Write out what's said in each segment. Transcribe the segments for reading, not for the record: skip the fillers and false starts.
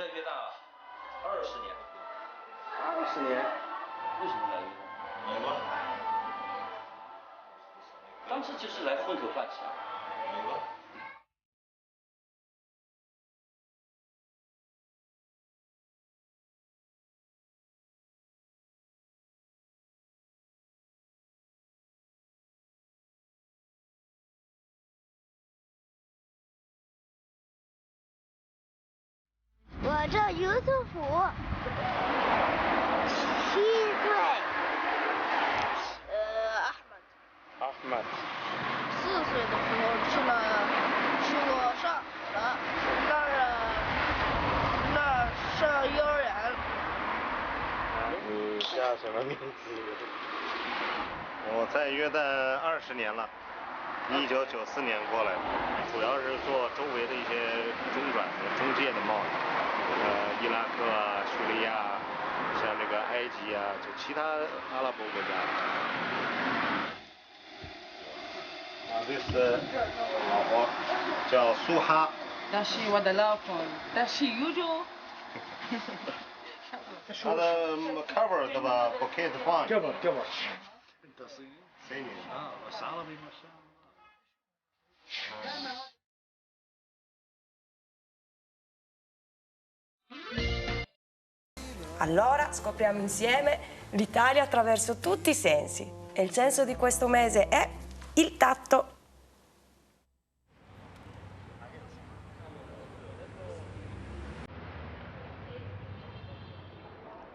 在约旦20年。20年？为什么来约旦？美国。当时就是来混口饭吃啊。美国。我叫尤素福，7岁。Ahmad。4岁的时候去过上海了，那儿上幼儿园。你叫什么名字？我在约旦20年了，1994年过来的，主要是做周围的一些中转和中介的贸易。伊拉克啊、叙利亚，像这个埃及啊，就其他阿拉伯国家。这是老婆，叫苏哈。但是我的老婆，但是有种。هذا cover تبع بوكيت فان. جبر. انت صيني. بس عربي ما شاء الله. Allora scopriamo insieme l'Italia attraverso tutti i sensi. E il senso di questo mese è il tatto.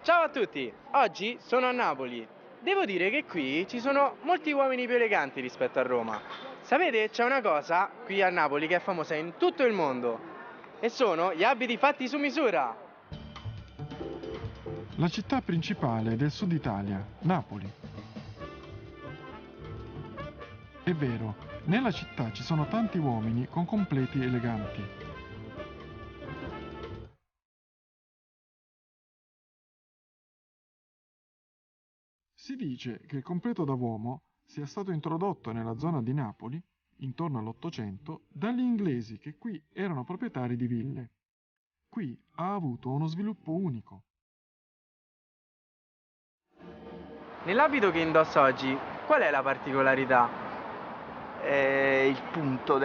Ciao a tutti, oggi sono a Napoli. Devo dire che qui ci sono molti uomini più eleganti rispetto a Roma. Sapete, c'è una cosa qui a Napoli che è famosa in tutto il mondo e sono gli abiti fatti su misura. La città principale del sud Italia, Napoli. È vero, nella città ci sono tanti uomini con completi eleganti. Si dice che il completo da uomo sia stato introdotto nella zona di Napoli, intorno all'800, dagli inglesi che qui erano proprietari di ville. Qui ha avuto uno sviluppo unico. Nell'abito che indossa oggi, qual è la particolarità? Il punto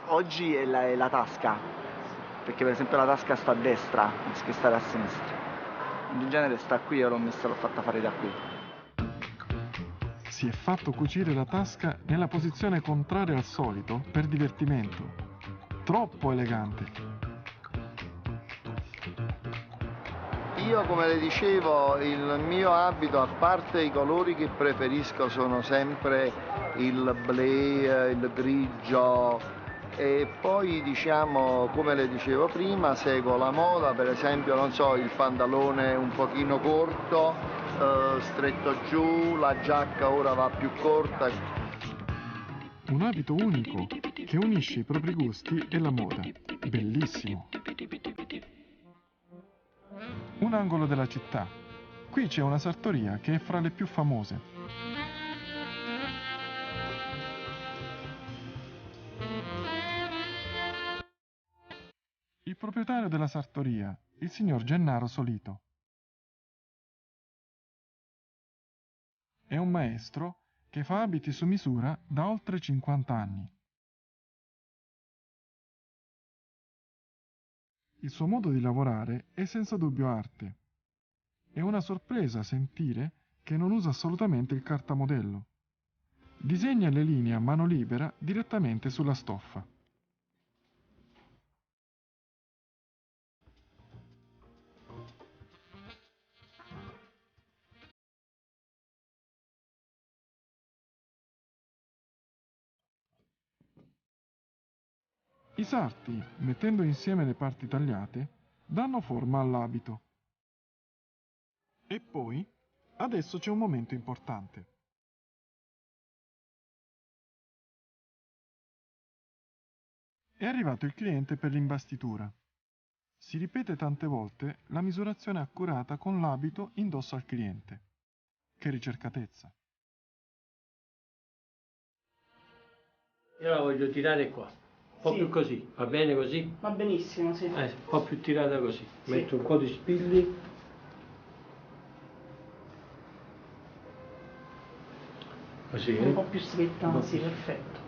oggi è la tasca, perché per esempio la tasca sta a destra anziché stare a sinistra. In genere sta qui, io l'ho fatta fare da qui. Si è fatto cucire la tasca nella posizione contraria al solito per divertimento. Troppo elegante. Io, come le dicevo, il mio abito, a parte i colori che preferisco, sono sempre il blé, il grigio, e poi, diciamo, come le dicevo prima, seguo la moda, per esempio, non so, il pantalone un pochino corto, stretto giù, la giacca ora va più corta. Un abito unico che unisce i propri gusti e la moda. Bellissimo. Un angolo della città. Qui c'è una sartoria che è fra le più famose. Il proprietario della sartoria, il signor Gennaro Solito. È un maestro che fa abiti su misura da oltre 50 anni. Il suo modo di lavorare è senza dubbio arte. È una sorpresa sentire che non usa assolutamente il cartamodello. Disegna le linee a mano libera direttamente sulla stoffa. I sarti, mettendo insieme le parti tagliate, danno forma all'abito. E poi, adesso c'è un momento importante. È arrivato il cliente per l'imbastitura. Si ripete tante volte la misurazione accurata con l'abito indosso al cliente. Che ricercatezza! Io la voglio tirare qua. Un po' più così, va bene così? Va benissimo, sì. Un po' più tirata così. Sì. Metto un po' di spilli. Così. Un po' più stretta, sì, perfetto.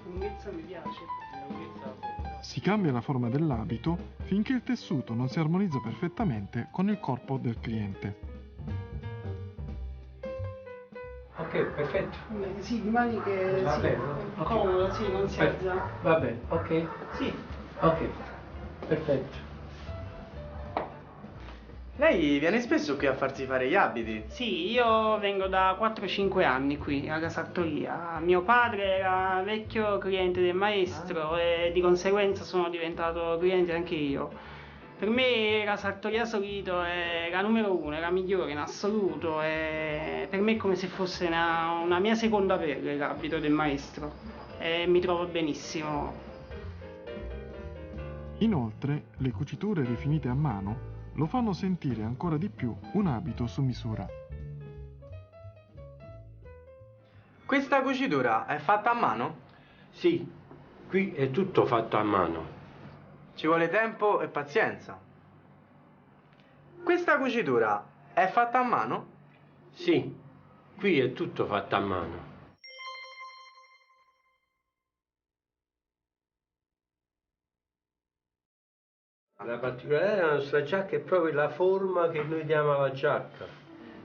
Lunghezza mi piace. Si cambia la forma dell'abito finché il tessuto non si armonizza perfettamente con il corpo del cliente. Ok, perfetto. Sì, di maniche, Va sì, bene, è ok. comodo, sì, non si alza. Va bene, ok. Sì. Ok, perfetto. Lei viene spesso qui a farsi fare gli abiti? Sì, io vengo da 4-5 anni qui alla sartoria. Mio padre era vecchio cliente del maestro e di conseguenza sono diventato cliente anche io. Per me la sartoria Solito è la numero uno, è la migliore in assoluto. E per me è come se fosse una mia seconda pelle l'abito del maestro e mi trovo benissimo. Inoltre, le cuciture rifinite a mano lo fanno sentire ancora di più un abito su misura. Questa cucitura è fatta a mano? Sì, qui è tutto fatto a mano. Ci vuole tempo e pazienza. Questa cucitura è fatta a mano? Sì, qui è tutto fatto a mano. La particolarità della nostra giacca è proprio la forma che noi diamo alla giacca.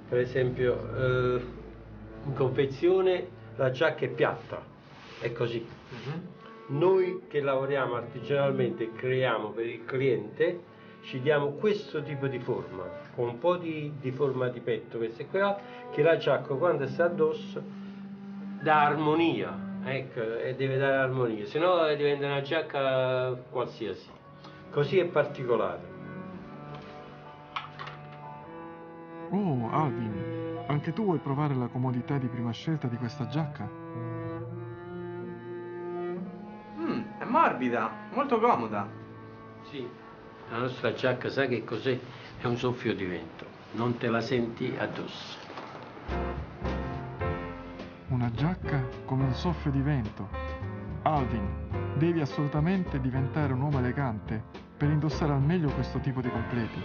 Per esempio, in confezione la giacca è piatta, è così. Noi che lavoriamo artigianalmente e creiamo per il cliente, ci diamo questo tipo di forma, con un po' di forma di petto, questa e quella, che la giacca quando sta addosso dà armonia, ecco, e deve dare armonia, se no diventa una giacca qualsiasi. Così è particolare. Oh, Alvin, anche tu vuoi provare la comodità di prima scelta di questa giacca? È morbida, molto comoda. Sì, la nostra giacca, sai che cos'è? È un soffio di vento, non te la senti addosso. Una giacca come un soffio di vento. Alvin, devi assolutamente diventare un uomo elegante per indossare al meglio questo tipo di completi.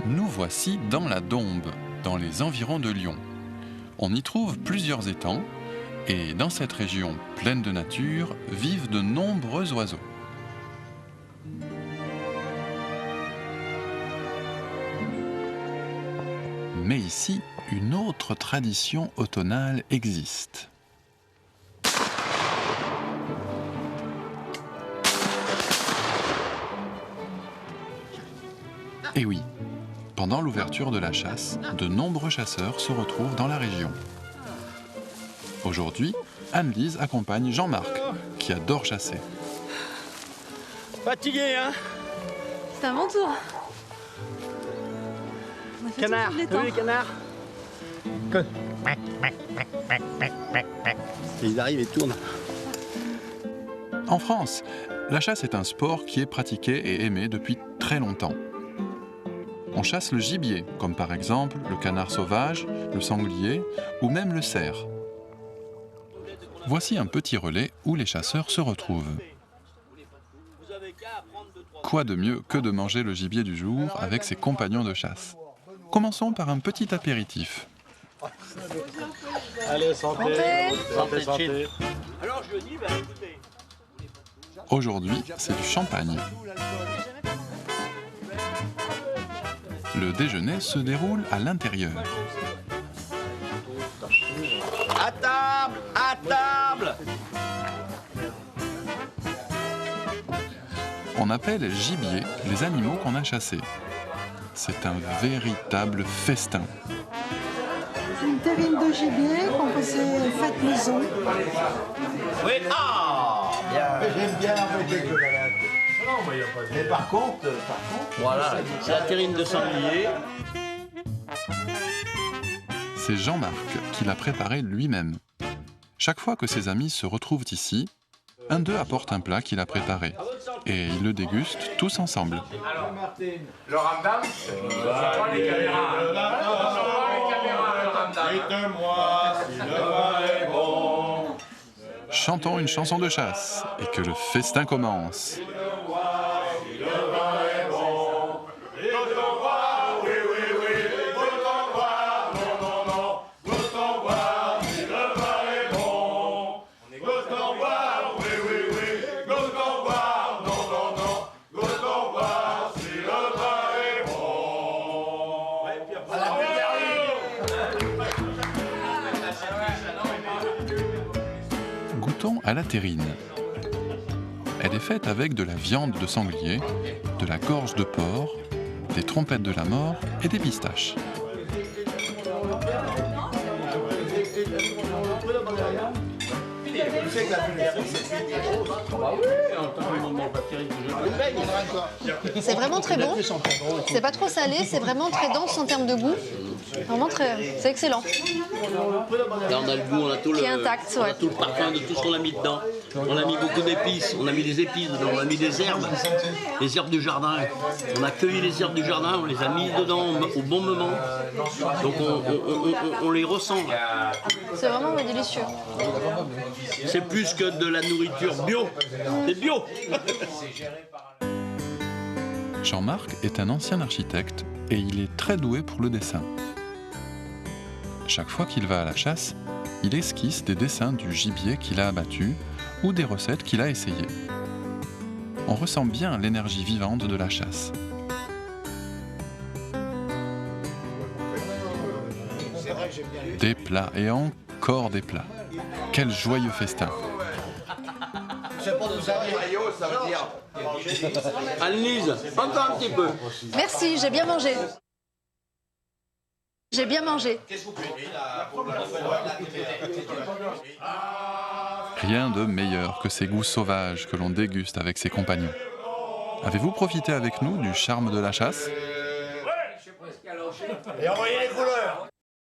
Nous voici dans la Dombe, dans les environs de Lyon. On y trouve plusieurs étangs et dans cette région pleine de nature vivent de nombreux oiseaux. Mais ici, une autre tradition automnale existe. Et oui, pendant l'ouverture de la chasse, de nombreux chasseurs se retrouvent dans la région. Aujourd'hui, Anne-Lise accompagne Jean-Marc, qui adore chasser. Fatigué, hein? C'est à mon tour. Canard, t'as vu les canards? Ils arrivent et tournent. En France, la chasse est un sport qui est pratiqué et aimé depuis très longtemps. On chasse le gibier, comme par exemple le canard sauvage, le sanglier ou même le cerf. Voici un petit relais où les chasseurs se retrouvent. Quoi de mieux que de manger le gibier du jour avec ses compagnons de chasse? Commençons par un petit apéritif. Allez, santé. Santé, santé. Alors je dis, écoutez. Aujourd'hui, c'est du champagne. Le déjeuner se déroule à l'intérieur. À table! À table! On appelle gibier les animaux qu'on a chassés. C'est un véritable festin. Une terrine de gibier composée faite maison. Oui, ah! Bien. J'aime bien avec les chocolats. Mais par contre, Voilà, c'est la terrine de sanglier. C'est Jean-Marc qui l'a préparé lui-même. Chaque fois que ses amis se retrouvent ici, un d'eux apporte un plat qu'il a préparé. Et ils le dégustent tous ensemble. Alors, le ramdam, je prends les caméras. Je prends les caméras, le ramdam. Dites-moi si le vin est bon. Chantons une chanson de chasse et que le festin commence. Goûtons à la terrine. Elle est faite avec de la viande de sanglier, de la gorge de porc, des trompettes de la mort et des pistaches. C'est vraiment très bon. C'est pas trop salé, c'est vraiment très dense en termes de goût. Vraiment très, c'est excellent. Là, on a le goût, on a tout Qui est intact, on a ouais. tout le parfum de tout ce qu'on a mis dedans. On a mis beaucoup d'épices, on a mis des épices dedans, on a mis des herbes du jardin. On a cueilli les herbes du jardin, on les a mis dedans au bon moment. Donc on les ressent. C'est vraiment délicieux. C'est plus que de la nourriture bio. C'est bio. Jean-Marc est un ancien architecte et il est très doué pour le dessin. Chaque fois qu'il va à la chasse, il esquisse des dessins du gibier qu'il a abattu ou des recettes qu'il a essayées. On ressent bien l'énergie vivante de la chasse. Des plats et encore des plats. Quel joyeux festin! C'est pas de ça veut dire. Anne-Lise, encore un petit peu. Merci, j'ai bien mangé. J'ai bien mangé. Rien de meilleur que ces goûts sauvages que l'on déguste avec ses compagnons. Avez-vous profité avec nous du charme de la chasse ? Et envoyez les couleurs.